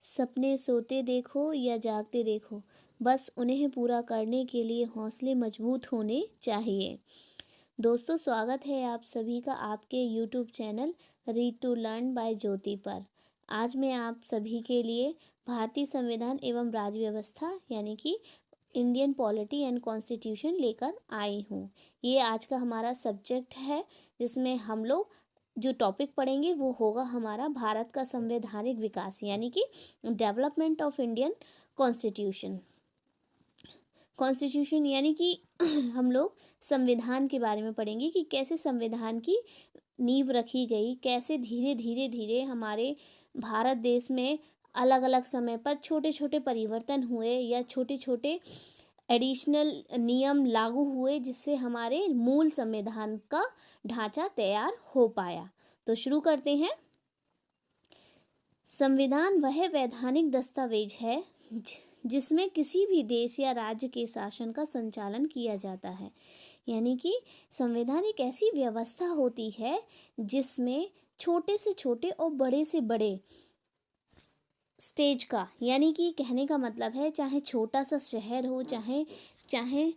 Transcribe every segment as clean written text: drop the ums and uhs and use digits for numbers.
सपने सोते देखो या जागते देखो, बस उन्हें पूरा करने के लिए हौसले मजबूत होने चाहिए। दोस्तों, स्वागत है आप सभी का आपके YouTube channel read to learn by Jyoti पर। आज मैं आप सभी के लिए भारतीय संविधान एवं राज्य व्यवस्था यानी कि इंडियन पॉलिटी एंड कॉन्स्टिट्यूशन लेकर आई हूँ। ये आज का हमारा सब्जेक्ट है, जिसमें हम लोग जो टॉपिक पढ़ेंगे वो होगा हमारा भारत का संवैधानिक विकास यानी कि development of Indian constitution. Constitution यानी कि हम लोग संविधान के बारे में पढ़ेंगे कि कैसे संविधान की नींव रखी गई, कैसे धीरे धीरे धीरे हमारे भारत देश में अलग अलग समय पर छोटे छोटे परिवर्तन हुए या छोटे छोटे एडिशनल नियम लागू हुए, जिससे हमारे मूल संविधान का ढांचा तैयार हो पाया। तो शुरू करते हैं। संविधान वह वैधानिक दस्तावेज है जिसमें किसी भी देश या राज्य के शासन का संचालन किया जाता है। यानी कि संविधान एक ऐसी व्यवस्था होती है जिसमें छोटे से छोटे और बड़े से बड़े स्टेज का, यानी कि कहने का मतलब है चाहे छोटा सा शहर हो, चाहे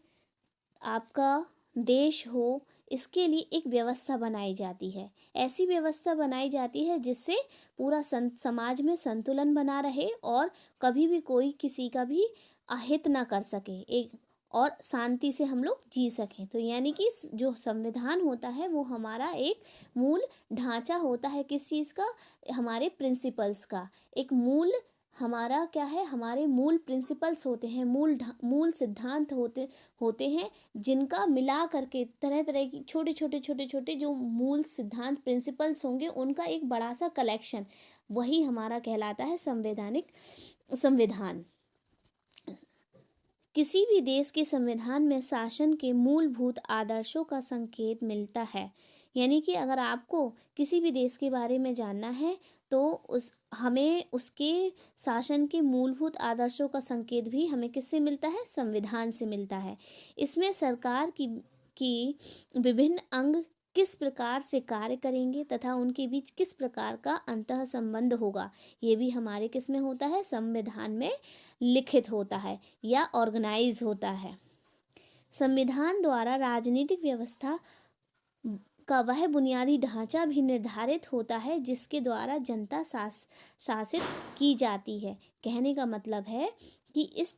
आपका देश हो, इसके लिए एक व्यवस्था बनाई जाती है। ऐसी व्यवस्था बनाई जाती है जिससे पूरा समाज में संतुलन बना रहे और कभी भी कोई किसी का भी अहित ना कर सके, एक और शांति से हम लोग जी सकें। तो यानी कि जो संविधान होता है वो हमारा एक मूल ढांचा होता है। किस चीज़ का? हमारे प्रिंसिपल्स का। एक मूल हमारा क्या है? हमारे मूल प्रिंसिपल्स होते हैं, मूल सिद्धांत होते हैं, जिनका मिला करके तरह तरह की छोटे छोटे जो मूल सिद्धांत प्रिंसिपल्स होंगे, उनका एक बड़ा सा कलेक्शन, वही हमारा कहलाता है संविधान। किसी भी देश के संविधान में शासन के मूलभूत आदर्शों का संकेत मिलता है। यानी कि अगर आपको किसी भी देश के बारे में जानना है तो हमें उसके शासन के मूलभूत आदर्शों का संकेत भी हमें किससे मिलता है? संविधान से मिलता है। इसमें सरकार की विभिन्न अंग किस प्रकार से कार्य करेंगे तथा उनके बीच किस प्रकार का अंतः संबंध होगा, ये भी हमारे किस में होता है? संविधान में लिखित होता है या ऑर्गेनाइज होता है। संविधान द्वारा राजनीतिक व्यवस्था का वह बुनियादी ढांचा भी निर्धारित होता है जिसके द्वारा जनता शासित की जाती है। कहने का मतलब है कि इस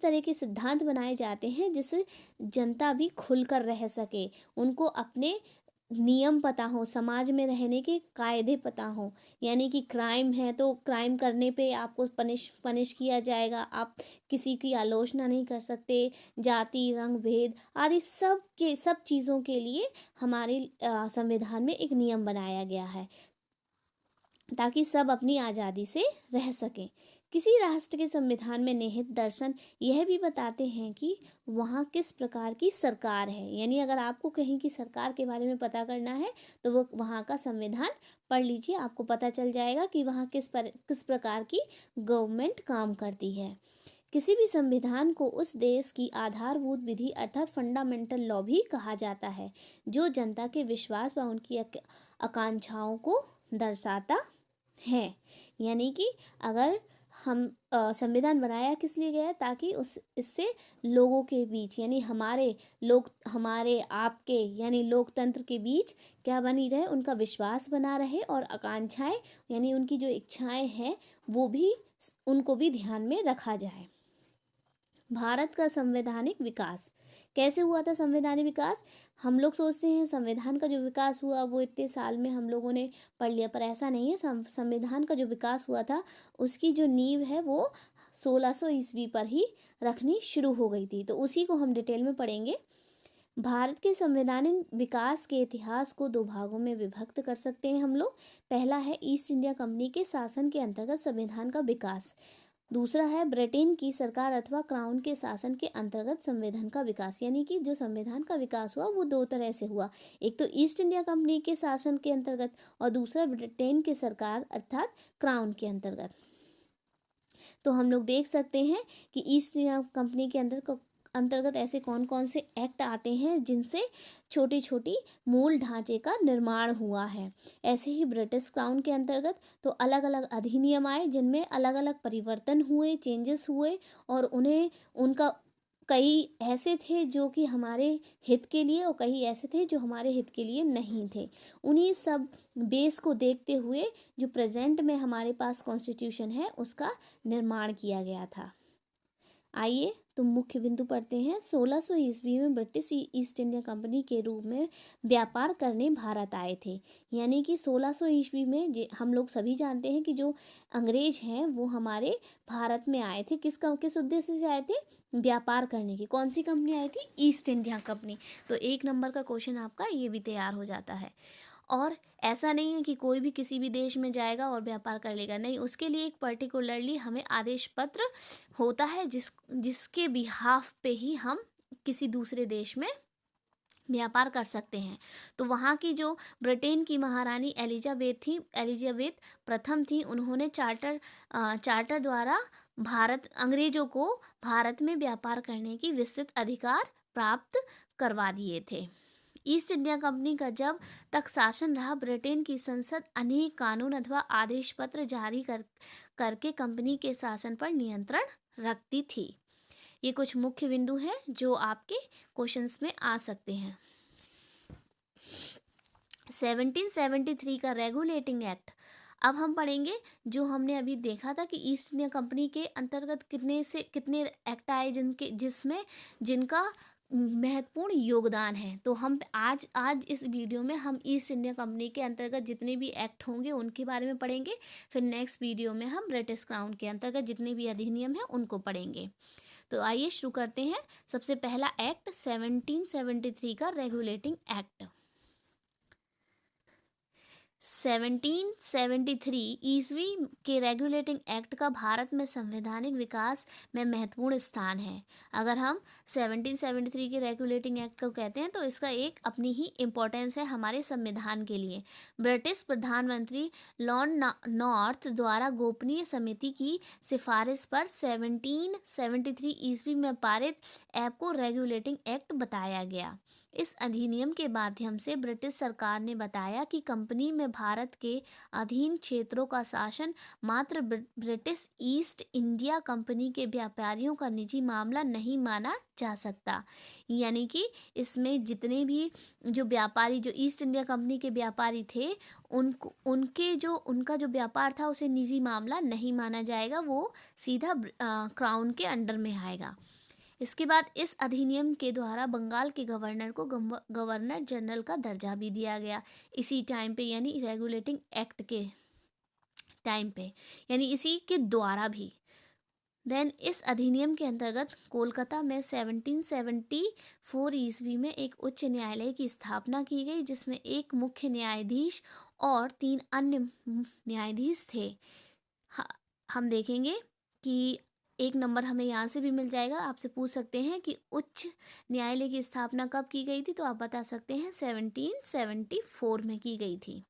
तरह के सिद्धांत बनाए जाते हैं जिससे जनता भी खुलकर रह सके, उनको अपने नियम पता हो, समाज में रहने के कायदे पता हो। यानी कि क्राइम है तो क्राइम करने पे आपको पनिश किया जाएगा, आप किसी की आलोचना नहीं कर सकते। जाति, रंग, भेद आदि सब चीज़ों के लिए हमारे संविधान में एक नियम बनाया गया है ताकि सब अपनी आज़ादी से रह सकें। किसी राष्ट्र के संविधान में निहित दर्शन यह भी बताते हैं कि वहाँ किस प्रकार की सरकार है। यानी अगर आपको कहीं की सरकार के बारे में पता करना है तो वो वहाँ का संविधान पढ़ लीजिए, आपको पता चल जाएगा कि वहाँ किस प्रकार की गवर्नमेंट काम करती है। किसी भी संविधान को उस देश की आधारभूत विधि अर्थात फंडामेंटल लॉ भी कहा जाता है, जो जनता के विश्वास व उनकी आकांक्षाओं को दर्शाता है। यानी कि अगर हम संविधान बनाया किस लिए गया है? ताकि इससे लोगों के बीच यानी हमारे आपके यानी लोकतंत्र के बीच क्या बनी रहे? उनका विश्वास बना रहे और आकांक्षाएं यानी उनकी जो इच्छाएं हैं वो भी उनको भी ध्यान में रखा जाए। भारत का संवैधानिक विकास कैसे हुआ था? संवैधानिक विकास हम लोग सोचते हैं संविधान का जो विकास हुआ वो इतने साल में हम लोगों ने पढ़ लिया, पर ऐसा नहीं है। संविधान का जो विकास हुआ था उसकी जो नींव है वो 1600 ईस्वी पर ही रखनी शुरू हो गई थी। तो उसी को हम डिटेल में पढ़ेंगे। भारत के संवैधानिक विकास के इतिहास को दो भागों में विभक्त कर सकते हैं हम लोग। पहला है ईस्ट इंडिया कंपनी के शासन के अंतर्गत संविधान का विकास। दूसरा है ब्रिटेन की सरकार अथवा क्राउन के शासन के अंतर्गत संविधान का विकास। यानी कि जो संविधान का विकास हुआ वो दो तरह से हुआ, एक तो ईस्ट इंडिया कंपनी के शासन के अंतर्गत और दूसरा ब्रिटेन की सरकार अर्थात क्राउन के अंतर्गत। तो हम लोग देख सकते हैं कि ईस्ट इंडिया कंपनी के अंतर्गत ऐसे कौन कौन से एक्ट आते हैं जिनसे छोटी छोटी मूल ढांचे का निर्माण हुआ है। ऐसे ही ब्रिटिश क्राउन के अंतर्गत तो अलग अलग अधिनियम आए जिनमें अलग अलग परिवर्तन हुए, चेंजेस हुए, और उन्हें उनका कई ऐसे थे जो कि हमारे हित के लिए और कई ऐसे थे जो हमारे हित के लिए नहीं थे। उन्हीं सब बेस को देखते हुए जो प्रेजेंट में हमारे पास कॉन्स्टिट्यूशन है उसका निर्माण किया गया था। आइए तो मुख्य बिंदु पढ़ते हैं। 1600 ईस्वी में ब्रिटिश ईस्ट इंडिया कंपनी के रूप में व्यापार करने भारत आए थे। यानी कि 1600 ईस्वी में हम लोग सभी जानते हैं कि जो अंग्रेज हैं वो हमारे भारत में आए थे। किस उद्देश्य से आए थे? व्यापार करने की। कौन सी कंपनी आई थी? East India company. तो 1 नंबर का क्वेश्चन आपका ये भी तैयार हो जाता है। और ऐसा नहीं है कि कोई भी किसी भी देश में जाएगा और व्यापार कर लेगा, नहीं, उसके लिए एक पर्टिकुलरली हमें आदेश पत्र होता है जिसके बिहाफ पे ही हम किसी दूसरे देश में व्यापार कर सकते हैं। तो वहाँ की जो ब्रिटेन की महारानी एलिजाबेथ प्रथम थी, उन्होंने चार्टर द्वारा अंग्रेजों को भारत में व्यापार करने की विस्तृत अधिकार प्राप्त करवा दिए थे। ईस्ट इंडिया कंपनी का जब तक शासन रहा, ब्रिटेन की संसद अनेक कानून अथवा आदेश पत्र जारी करके कंपनी के शासन पर नियंत्रण रखती थी। ये कुछ मुख्य बिंदु हैं जो आपके क्वेश्चंस में आ सकते हैं। 1773 का रेगुलेटिंग एक्ट। अब हम पढ़ेंगे जो हमने अभी देखा था कि ईस्ट इंडिया कंपनी के अंतर्गत कितने एक्ट आए जिनका महत्वपूर्ण योगदान है। तो हम आज इस वीडियो में हम ईस्ट इंडिया कंपनी के अंतर्गत जितने भी एक्ट होंगे उनके बारे में पढ़ेंगे। फिर नेक्स्ट वीडियो में हम ब्रिटिश क्राउन के अंतर्गत जितने भी अधिनियम हैं उनको पढ़ेंगे। तो आइए शुरू करते हैं। सबसे पहला एक्ट 1773 का रेगुलेटिंग एक्ट। 1773 ईस्वी के रेगुलेटिंग एक्ट का भारत में संवैधानिक विकास में महत्वपूर्ण स्थान है। अगर हम 1773 के रेगुलेटिंग एक्ट को कहते हैं तो इसका एक अपनी ही इम्पोर्टेंस है हमारे संविधान के लिए। ब्रिटिश प्रधानमंत्री लॉर्ड नॉर्थ द्वारा गोपनीय समिति की सिफारिश पर 1773 ईस्वी में पारित एक्ट को रेगुलेटिंग एक्ट बताया गया। इस अधिनियम के माध्यम से ब्रिटिश सरकार ने बताया कि कंपनी में भारत के अधीन क्षेत्रों का शासन मात्र ब्रिटिश ईस्ट इंडिया कंपनी के व्यापारियों का निजी मामला नहीं माना जा सकता। यानी कि इसमें जितने भी जो व्यापारी, जो ईस्ट इंडिया कंपनी के व्यापारी थे, उनका जो व्यापार था उसे निजी मामला नहीं माना जाएगा, वो सीधा क्राउन के अंडर में आएगा। इसके बाद इस अधिनियम के द्वारा बंगाल के गवर्नर को गवर्नर जनरल का दर्जा भी दिया गया इसी टाइम पे, यानी रेगुलेटिंग एक्ट के टाइम पे, यानी इसी के द्वारा भी। देन इस अधिनियम के अंतर्गत कोलकाता में 1774 ईस्वी में एक उच्च न्यायालय की स्थापना की गई जिसमें एक मुख्य न्यायाधीश और 3 अन्य न्यायाधीश थे। हम देखेंगे कि 1 नंबर हमें यहाँ से भी मिल जाएगा। आपसे पूछ सकते हैं कि उच्च न्यायालय की स्थापना कब की गई थी, तो आप बता सकते हैं 1774 में की गई थी।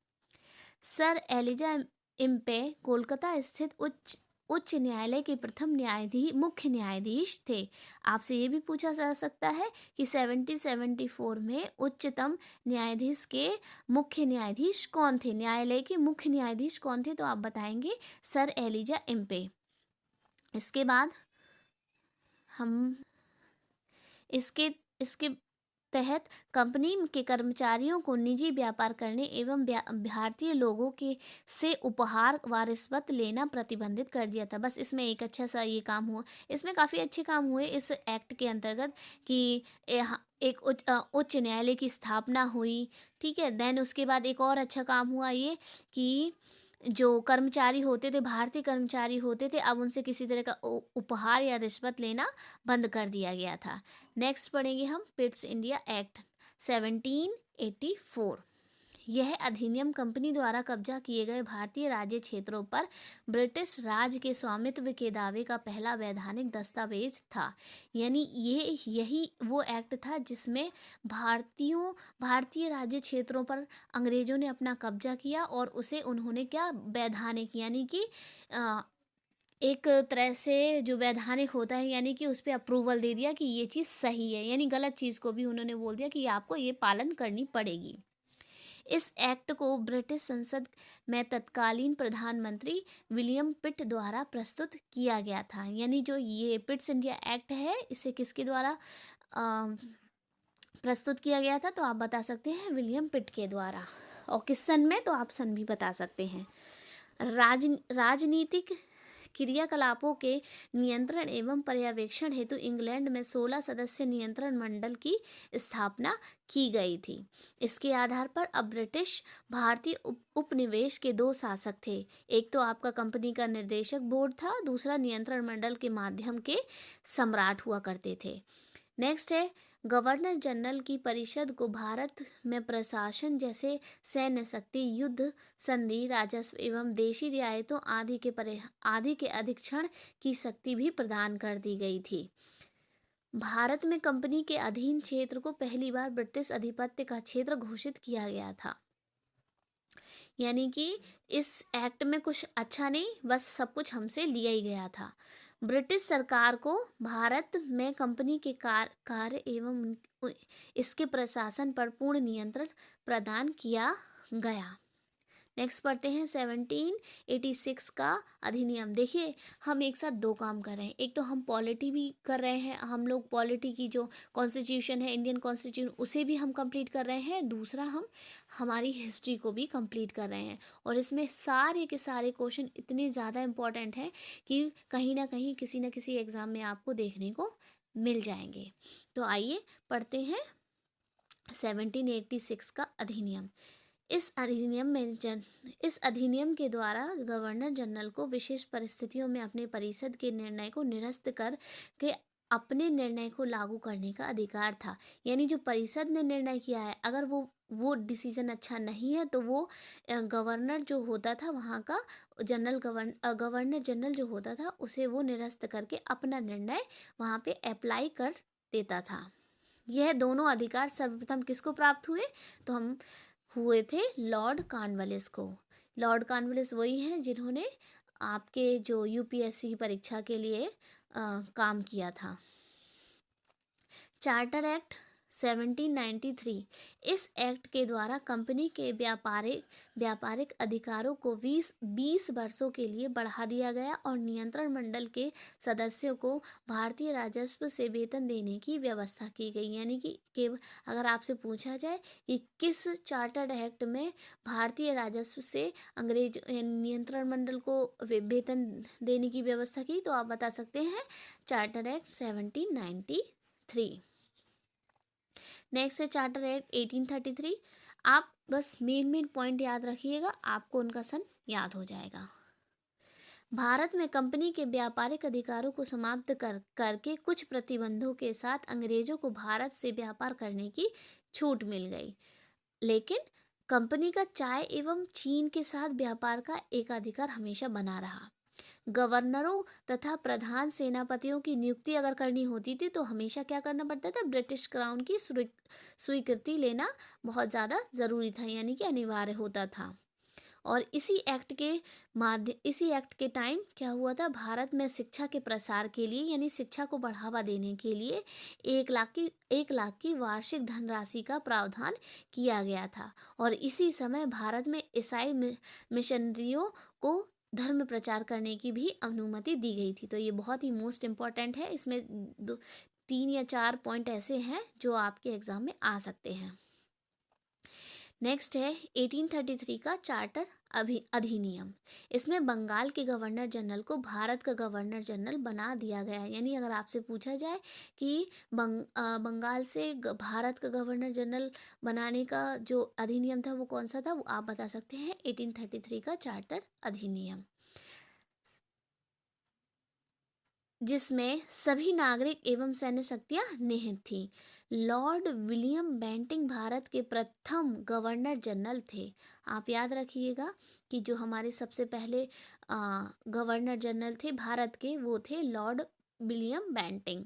सर एलिजा इम्पे कोलकाता स्थित उच्च न्यायालय के प्रथम मुख्य न्यायाधीश थे। आपसे ये भी पूछा जा सकता है कि 1774 में उच्चतम न्यायाधीश के मुख्य न्यायाधीश कौन थे, न्यायालय के मुख्य न्यायाधीश कौन थे, तो आप बताएंगे सर एलिजा इम्पे। इसके बाद हम इसके तहत कंपनी के कर्मचारियों को निजी व्यापार करने एवं भारतीय लोगों के से उपहार व रिश्वत लेना प्रतिबंधित कर दिया था। बस इसमें एक अच्छा सा ये काम हुआ, इसमें काफ़ी अच्छे काम हुए इस एक्ट के अंतर्गत कि एक उच्च न्यायालय की स्थापना हुई। ठीक है, देन उसके बाद एक और अच्छा काम हुआ ये कि जो कर्मचारी होते थे, भारतीय कर्मचारी होते थे, अब उनसे किसी तरह का उपहार या रिश्वत लेना बंद कर दिया गया था। नेक्स्ट पढ़ेंगे हम पिट्स इंडिया एक्ट 1784। यह अधिनियम कंपनी द्वारा कब्जा किए गए भारतीय राज्य क्षेत्रों पर ब्रिटिश राज के स्वामित्व के दावे का पहला वैधानिक दस्तावेज था। यानी यही वो एक्ट था जिसमें भारतीय राज्य क्षेत्रों पर अंग्रेजों ने अपना कब्जा किया और उसे उन्होंने क्या वैधानिक यानी कि एक तरह से जो वैधानिक होता है, यानी कि उस पे अप्रूवल दे दिया कि ये चीज़ सही है, यानी गलत चीज़ को भी उन्होंने बोल दिया कि आपको ये पालन करनी पड़ेगी। इस एक्ट को ब्रिटिश संसद में तत्कालीन प्रधानमंत्री विलियम पिट द्वारा प्रस्तुत किया गया था। यानी जो ये पिट्स इंडिया एक्ट है, इसे किसके द्वारा अ, प्रस्तुत किया गया था, तो आप बता सकते हैं विलियम पिट के द्वारा। और किस सन में, तो आप सन भी बता सकते हैं। राजनीतिक क्रियाकलापों के नियंत्रण एवं पर्यवेक्षण हेतु इंग्लैंड में 16 सदस्य नियंत्रण मंडल की स्थापना की गई थी। इसके आधार पर अब ब्रिटिश भारतीय उपनिवेश के दो शासक थे। एक तो आपका कंपनी का निर्देशक बोर्ड था, दूसरा नियंत्रण मंडल के माध्यम के सम्राट हुआ करते थे। नेक्स्ट है, गवर्नर जनरल की परिषद को भारत में प्रशासन जैसे सैन्य शक्ति, युद्ध संधि, राजस्व एवं देशी रियायतों आदि के अधीक्षण की शक्ति भी प्रदान कर दी गई थी। भारत में कंपनी के अधीन क्षेत्र को पहली बार ब्रिटिश आधिपत्य का क्षेत्र घोषित किया गया था। यानी कि इस एक्ट में कुछ अच्छा नहीं, बस सब कुछ हमसे लिया ही गया था। ब्रिटिश सरकार को भारत में कंपनी के कार्य एवं इसके प्रशासन पर पूर्ण नियंत्रण प्रदान किया गया। नेक्स्ट पढ़ते हैं 1786 का अधिनियम। देखिए, हम एक साथ दो काम कर रहे हैं। एक तो हम पॉलिटी भी कर रहे हैं, हम लोग पॉलिटी की जो कॉन्स्टिट्यूशन है, इंडियन कॉन्स्टिट्यूशन, उसे भी हम कंप्लीट कर रहे हैं। दूसरा, हम हमारी हिस्ट्री को भी कंप्लीट कर रहे हैं। और इसमें सारे के सारे क्वेश्चन इतने ज़्यादा इम्पोर्टेंट हैं कि कहीं ना कहीं किसी न किसी एग्ज़ाम में आपको देखने को मिल जाएंगे। तो आइए पढ़ते हैं 1786 का अधिनियम। इस अधिनियम के द्वारा गवर्नर जनरल को विशेष परिस्थितियों में अपने परिषद के निर्णय को निरस्त कर के अपने निर्णय को लागू करने का अधिकार था। यानी जो परिषद ने निर्णय किया है, अगर वो डिसीजन अच्छा नहीं है, तो वो गवर्नर जो होता था वहाँ का गवर्नर जनरल जो होता था, उसे वो निरस्त करके अपना निर्णय वहाँ पे अप्लाई कर देता था। यह दोनों अधिकार सर्वप्रथम किसको प्राप्त हुए, तो हम हुए थे लॉर्ड कॉर्नवालिस को। लॉर्ड कॉर्नवालिस वही हैं जिन्होंने आपके जो यूपीएससी की परीक्षा के लिए काम किया था। Charter act 1793। इस एक्ट के द्वारा कंपनी के व्यापारिक अधिकारों को 20 वर्षों के लिए बढ़ा दिया गया और नियंत्रण मंडल के सदस्यों को भारतीय राजस्व से वेतन देने की व्यवस्था की गई। यानी कि अगर आपसे पूछा जाए कि किस चार्टर्ड एक्ट में भारतीय राजस्व से अंग्रेज नियंत्रण मंडल को वेतन देने की व्यवस्था की, तो आप बता सकते हैं चार्टर एक्ट 1793। नेक्स्ट है चार्टर एक्ट 1833। आप बस मेन पॉइंट याद रखिएगा, आपको उनका सन याद हो जाएगा। भारत में कंपनी के व्यापारिक अधिकारों को समाप्त करके कुछ प्रतिबंधों के साथ अंग्रेजों को भारत से व्यापार करने की छूट मिल गई, लेकिन कंपनी का चाय एवं चीन के साथ व्यापार का एकाधिकार हमेशा बना रहा। गवर्नरों तथा प्रधान सेनापतियों की नियुक्ति अगर करनी होती थी, तो हमेशा क्या करना पड़ता था, ब्रिटिश क्राउन की स्वीकृति लेना बहुत ज़्यादा ज़रूरी था, यानी कि अनिवार्य होता था। और इसी एक्ट के टाइम क्या हुआ था, भारत में शिक्षा के प्रसार के लिए, यानी शिक्षा को बढ़ावा देने के लिए 1 लाख की वार्षिक धनराशि का प्रावधान किया गया था। और इसी समय भारत में ईसाई मिशनरियों को धर्म प्रचार करने की भी अनुमति दी गई थी। तो ये बहुत ही मोस्ट इम्पॉर्टेंट है। इसमें 3 या 4 पॉइंट ऐसे हैं जो आपके एग्जाम में आ सकते हैं। नेक्स्ट है 1833 का चार्टर अधिनियम। इसमें बंगाल के गवर्नर जनरल को भारत का गवर्नर जनरल बना दिया गया है। यानी अगर आपसे पूछा जाए कि बंगाल से भारत का गवर्नर जनरल बनाने का जो अधिनियम था वो कौन सा था, वो आप बता सकते हैं 1833 का चार्टर अधिनियम, जिसमें सभी नागरिक एवं सैन्य शक्तियां निहित थीं। लॉर्ड विलियम बेंटिंग भारत के प्रथम गवर्नर जनरल थे। आप याद रखिएगा कि जो हमारे सबसे पहले गवर्नर जनरल थे भारत के, वो थे लॉर्ड विलियम बेंटिंग।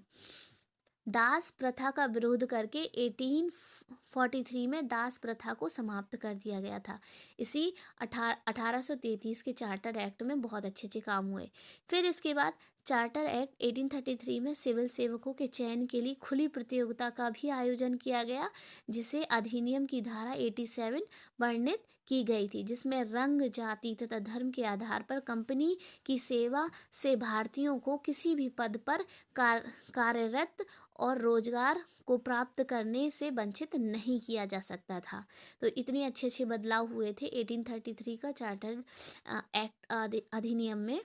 दास प्रथा का विरोध करके 1843 में दास प्रथा को समाप्त कर दिया गया था। इसी 1833 के चार्टर एक्ट में बहुत अच्छे अच्छे काम हुए। फिर इसके बाद चार्टर एक्ट 1833 में सिविल सेवकों के चयन के लिए खुली प्रतियोगिता का भी आयोजन किया गया, जिसे अधिनियम की धारा 87 वर्णित की गई थी, जिसमें रंग, जाति तथा धर्म के आधार पर कंपनी की सेवा से भारतीयों को किसी भी पद पर कार्यरत और रोजगार को प्राप्त करने से वंचित नहीं किया जा सकता था। तो इतने अच्छे अच्छे बदलाव हुए थे 1833 का चार्टर एक्ट अधिनियम में।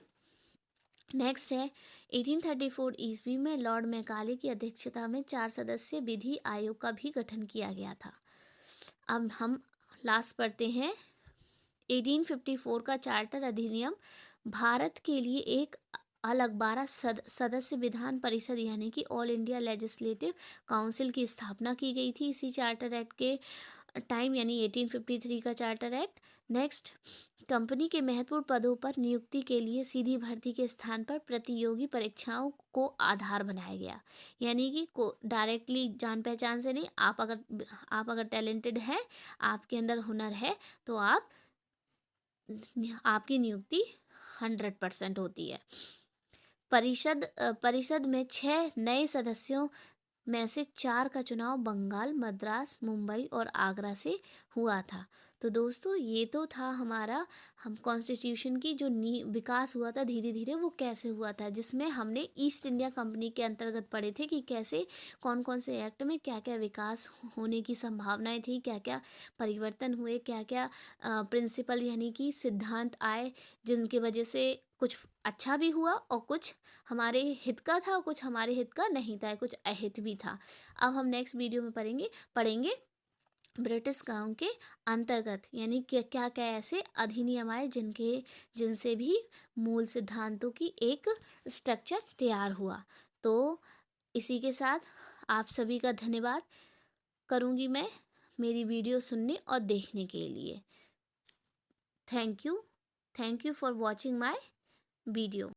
नेक्स्ट है 1834 ईस्वी में लॉर्ड मैकाले की अध्यक्षता में 4 सदस्यीय विधि आयोग का भी गठन किया गया था। अब हम लास्ट पढ़ते हैं 1854 का चार्टर अधिनियम। भारत के लिए एक अलग 12 सदस्य विधान परिषद यानी कि ऑल इंडिया लेजिस्लेटिव काउंसिल की स्थापना की गई थी इसी चार्टर एक्ट के टाइम, यानी 1853 का चार्टर एक्ट। नेक्स्ट, कंपनी के महत्वपूर्ण पदों पर नियुक्ति के लिए सीधी भर्ती के स्थान पर प्रतियोगी परीक्षाओं को आधार बनाया गया, यानी कि को डायरेक्टली जान पहचान से नहीं, आप अगर टैलेंटेड है, आपके अंदर हुनर है, तो आपकी नियुक्ति 100% होती है। परिषद में 6 नए सदस्यों में से 4 का चुनाव बंगाल, मद्रास, मुंबई और आगरा से हुआ था। तो दोस्तों, ये तो था हमारा हम कॉन्स्टिट्यूशन की जो विकास हुआ था धीरे धीरे, वो कैसे हुआ था, जिसमें हमने ईस्ट इंडिया कंपनी के अंतर्गत पढ़े थे कि कैसे कौन कौन से एक्ट में क्या क्या विकास होने की संभावनाएं थी, क्या क्या परिवर्तन हुए, क्या क्या प्रिंसिपल यानी कि सिद्धांत आए, जिनके वजह से कुछ अच्छा भी हुआ और कुछ हमारे हित का था और कुछ हमारे हित का नहीं था, कुछ अहित भी था। अब हम नेक्स्ट वीडियो में पढ़ेंगे ब्रिटिश क्राउन के अंतर्गत, यानी क्या क्या क्या ऐसे अधिनियम आए जिनसे भी मूल सिद्धांतों की एक स्ट्रक्चर तैयार हुआ। तो इसी के साथ आप सभी का धन्यवाद करूँगी मैं मेरी वीडियो सुनने और देखने के लिए। Thank you for watching my video।